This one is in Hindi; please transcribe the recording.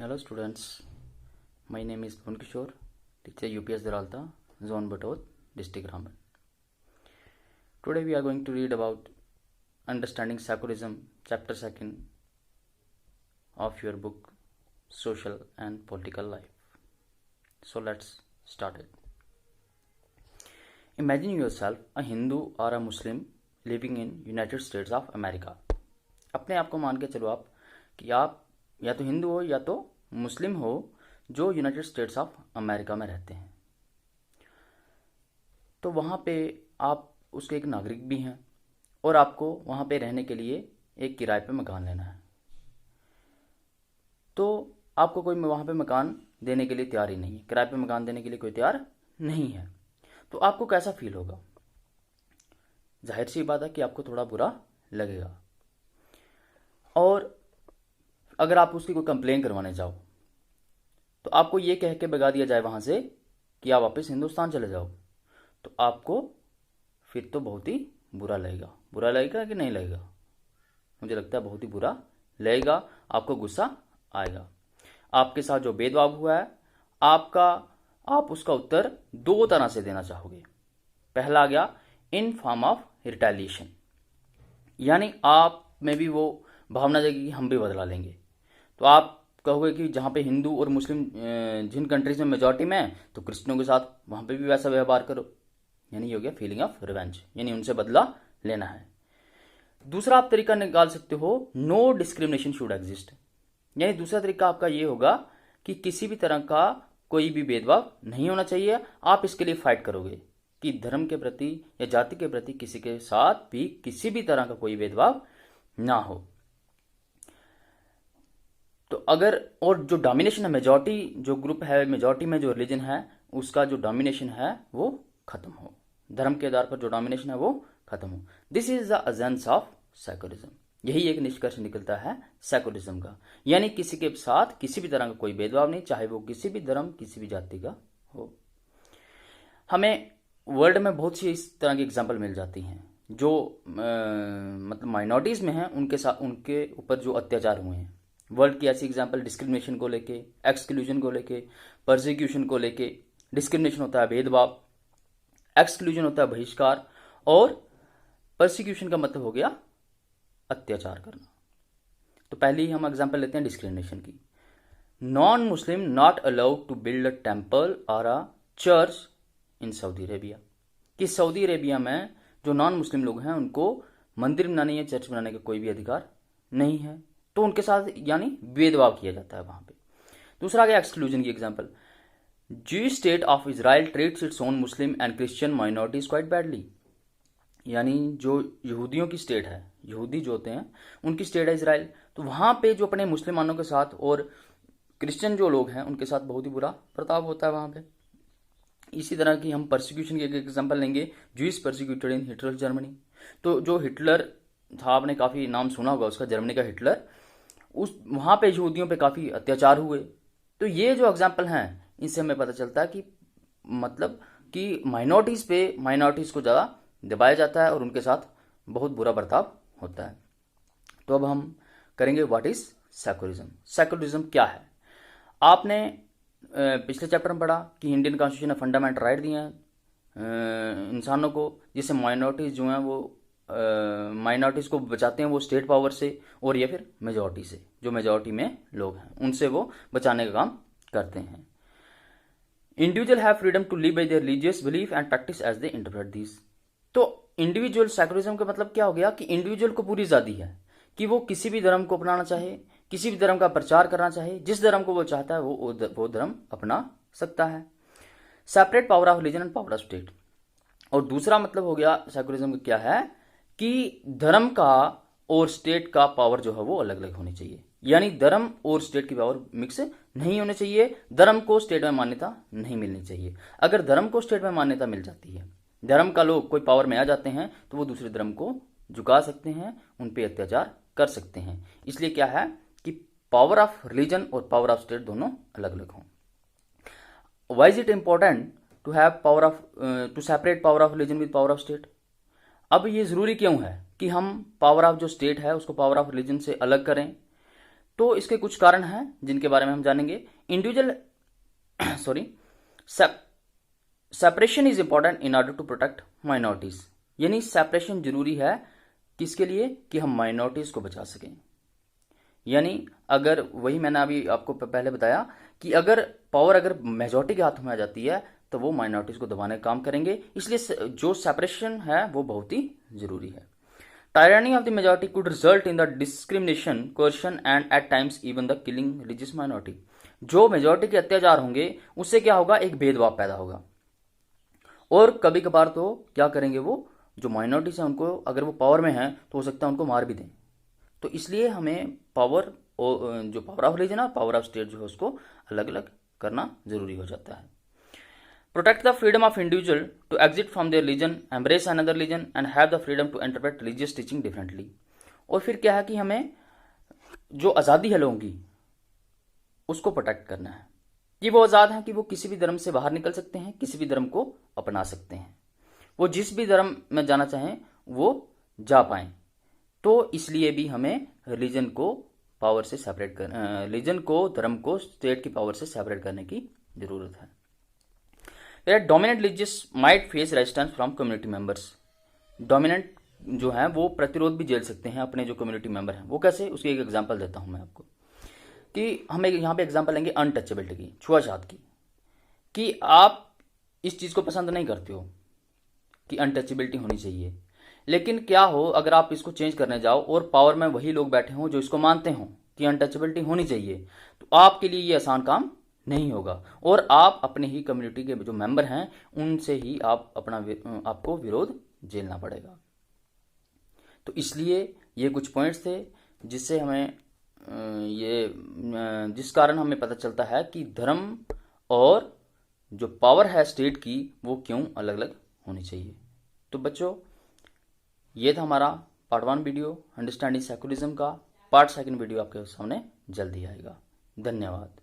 Hello students, my name is Bhuvan Kishore, teacher UPS Daralta, Zone Batod, District Raman. Today we are going to read about Understanding Secularism, Chapter 2 of your book Social and Political Life. So let's start it. Imagine yourself a Hindu or a Muslim living in United States of America. अपने आप को मान के चलो आप कि आप या तो हिंदू हो या तो मुस्लिम हो जो यूनाइटेड स्टेट्स ऑफ अमेरिका में रहते हैं। तो वहाँ पे आप उसके एक नागरिक भी हैं और आपको वहाँ पे रहने के लिए एक किराए पे मकान लेना है। तो आपको कोई वहाँ पे मकान देने के लिए तैयार ही नहीं है, किराए पे मकान देने के लिए कोई तैयार नहीं है। तो आपको कैसा फील होगा? जाहिर सी बात है कि आपको थोड़ा बुरा लगेगा। और अगर आप उसकी कोई कंप्लेन करवाने जाओ तो आपको ये कह के भगा दिया जाए वहाँ से कि आप वापस हिंदुस्तान चले जाओ, तो आपको फिर तो बहुत ही बुरा लगेगा। बुरा लगेगा कि नहीं लगेगा? मुझे लगता है बहुत ही बुरा लगेगा। आपको गुस्सा आएगा। आपके साथ जो भेदभाव हुआ है आप उसका उत्तर दो तरह से देना चाहोगे। पहला आ गया इन फॉर्म ऑफ रिटेलिएशन, यानी आप में भी वो भावना जाएगी कि हम भी बदला लेंगे। तो आप कहोगे कि जहाँ पे हिंदू और मुस्लिम जिन कंट्रीज में मेजॉरिटी में है तो क्रिश्चियनों के साथ वहाँ पे भी वैसा व्यवहार करो, यानी ये हो गया फीलिंग ऑफ रिवेंज, यानी उनसे बदला लेना है। दूसरा आप तरीका निकाल सकते हो नो डिस्क्रिमिनेशन शुड एग्जिस्ट, यानी दूसरा तरीका आपका ये होगा कि किसी भी तरह का कोई भी भेदभाव नहीं होना चाहिए। आप इसके लिए फाइट करोगे कि धर्म के प्रति या जाति के प्रति किसी के साथ भी किसी भी तरह का कोई भेदभाव ना हो। तो अगर और जो डोमिनेशन है, मेजॉरिटी जो ग्रुप है, मेजॉरिटी में जो रिलीजन है उसका जो डोमिनेशन है वो खत्म हो, धर्म के आधार पर जो डोमिनेशन है वो खत्म हो। This is the essence of secularism. यही एक निष्कर्ष निकलता है सेकुलरिज्म का, यानी किसी के साथ किसी भी तरह का कोई भेदभाव नहीं, चाहे वो किसी भी धर्म किसी भी जाति का हो। हमें वर्ल्ड में बहुत सी इस तरह की एग्जाम्पल मिल जाती हैं जो मतलब माइनॉरिटीज में हैं, उनके साथ उनके ऊपर जो अत्याचार हुए हैं। वर्ल्ड की ऐसी एग्जाम्पल डिस्क्रिमिनेशन को लेके, एक्सक्लूजन को लेके, परसिक्यूशन को लेके। डिस्क्रिमिनेशन होता है भेदभाव, एक्सक्लूजन होता है बहिष्कार, और परसिक्यूशन का मतलब हो गया अत्याचार करना। तो पहले ही हम एग्जाम्पल लेते हैं डिस्क्रिमिनेशन की। Non Muslim not allowed to build a temple और a church in Saudi Arabia, कि सऊदी अरेबिया में जो नॉन मुस्लिम लोग हैं उनको मंदिर बनाने या चर्च बनाने का कोई भी अधिकार नहीं है, तो उनके साथ यानी भेदभाव किया जाता है वहां पे। दूसरा आ गया एक्सक्लूजन की example. Jewish state of Israel treats its own Muslim and Christian minorities quite badly, यानी जो यहूदियों की स्टेट है, यहूदी जो होते हैं उनकी स्टेट है इजराइल, तो वहां पे जो अपने मुसलमानों के साथ और क्रिश्चियन जो लोग हैं उनके साथ बहुत ही बुरा बर्ताव होता है वहां पे। इसी तरह की हम परसिक्यूशन की एक एग्जांपल लेंगे, ज्यूइश परसिक्यूटेड इन हिटलर जर्मनी। तो जो हिटलर था, आपने काफी नाम सुना होगा उसका, जर्मनी का हिटलर, उस वहां पे यहूदियों पे काफी अत्याचार हुए। तो ये जो एग्जाम्पल हैं इनसे हमें पता चलता है कि मतलब कि माइनॉरिटीज को ज्यादा दबाया जाता है और उनके साथ बहुत बुरा बर्ताव होता है। तो अब हम करेंगे व्हाट इज सेकुलरिज्म। सेकुलरिज्म क्या है? आपने पिछले चैप्टर में पढ़ा कि इंडियन कॉन्स्टिट्यूशन ने फंडामेंटल राइट दिए हैं इंसानों को, जिससे माइनॉरिटीज जो हैं वो माइनॉरिटीज को बचाते हैं वो स्टेट पावर से, और या फिर मेजॉरिटी से, जो मेजॉरिटी में लोग हैं उनसे वो बचाने का काम करते हैं। Individual have freedom to live by their religious belief and practice as they interpret this. तो इंडिविजुअल सेकुलरिज्म का मतलब क्या हो गया कि इंडिविजुअल को पूरी आजादी है कि वो किसी भी धर्म को अपनाना चाहे, किसी भी धर्म का प्रचार करना चाहे, जिस धर्म को वो चाहता है वो धर्म अपना सकता है। Separate power of religion and power of state. और दूसरा मतलब हो गया सेकुलरिज्म का क्या है कि धर्म का और स्टेट का पावर जो है वो अलग अलग होनी चाहिए, यानी धर्म और स्टेट की पावर मिक्स नहीं होनी चाहिए। धर्म को स्टेट में मान्यता नहीं मिलनी चाहिए। अगर धर्म को स्टेट में मान्यता मिल जाती है, धर्म का लोग कोई पावर में आ जाते हैं, तो वो दूसरे धर्म को झुका सकते हैं, उन पे अत्याचार कर सकते हैं। इसलिए क्या है कि पावर ऑफ रिलीजन और पावर ऑफ स्टेट दोनों अलग अलग हों। Why is it important to have power of to separate power of religion with power of state? अब ये जरूरी क्यों है कि हम पावर ऑफ जो स्टेट है उसको पावर ऑफ रिलीजन से अलग करें? तो इसके कुछ कारण हैं जिनके बारे में हम जानेंगे। Individual sorry separation is important in order to protect minorities, यानी सेपरेशन जरूरी है किसके लिए, कि हम माइनॉरिटीज को बचा सकें। यानी अगर वही मैंने अभी आपको पहले बताया कि अगर पावर अगर मेजॉरिटी के हाथों में आ जाती है तो वो माइनॉरिटीज को दबाने का काम करेंगे, इसलिए जो सेपरेशन है वो बहुत ही जरूरी है। Tyranny of the majority could result in the discrimination, coercion and at times even the killing religious minority. जो मेजॉरिटी के अत्याचार होंगे उससे क्या होगा, एक भेदभाव पैदा होगा, और कभी कभार तो क्या करेंगे वो जो माइनॉरिटीज है उनको अगर वो पावर में है तो हो सकता है उनको मार भी दें। तो इसलिए हमें पावर जो पावर ऑफ रिलीजन और पावर ऑफ स्टेट जो है उसको अलग अलग करना जरूरी हो जाता है। Protect the freedom of individual to exit from their religion, embrace another religion and have the freedom to interpret religious teaching differently. और फिर क्या है कि हमें जो आज़ादी है लोगों की उसको प्रोटेक्ट करना है। ये वो आज़ाद हैं कि वो किसी भी धर्म से बाहर निकल सकते हैं, किसी भी धर्म को अपना सकते हैं, वो जिस भी धर्म में जाना चाहें वो जा पाएं। तो इसलिए भी हमें रिलीजन को पावर से सेपरेट कर रिलीजन को, धर्म को स्टेट की पावर से सेपरेट करने की जरूरत है। Dominant religious might face resistance from community members. Dominant जो है वो प्रतिरोध भी झेल सकते हैं अपने जो कम्युनिटी मेंबर हैं। वो कैसे, उसकी एक एग्जांपल देता हूं मैं आपको कि हम यहाँ पे एग्जांपल लेंगे अनटचेबिलिटी की, छुआछूत की, कि आप इस चीज को पसंद नहीं करते हो कि अनटचेबिलिटी होनी चाहिए, लेकिन क्या हो अगर आप इसको चेंज करने जाओ और पावर में वही लोग बैठे हों जो इसको मानते हों कि अनटचेबिलिटी होनी चाहिए, तो आपके लिए ये आसान काम नहीं होगा और आप अपने ही कम्युनिटी के जो मेंबर हैं उनसे ही आपको विरोध झेलना पड़ेगा। तो इसलिए ये कुछ पॉइंट्स थे जिससे हमें जिस कारण हमें पता चलता है कि धर्म और जो पावर है स्टेट की वो क्यों अलग अलग होनी चाहिए। तो बच्चों ये था हमारा पार्ट 1 वीडियो अंडरस्टैंडिंग सेकुलरिज्म का। पार्ट 2 वीडियो आपके सामने जल्दी आएगा। धन्यवाद।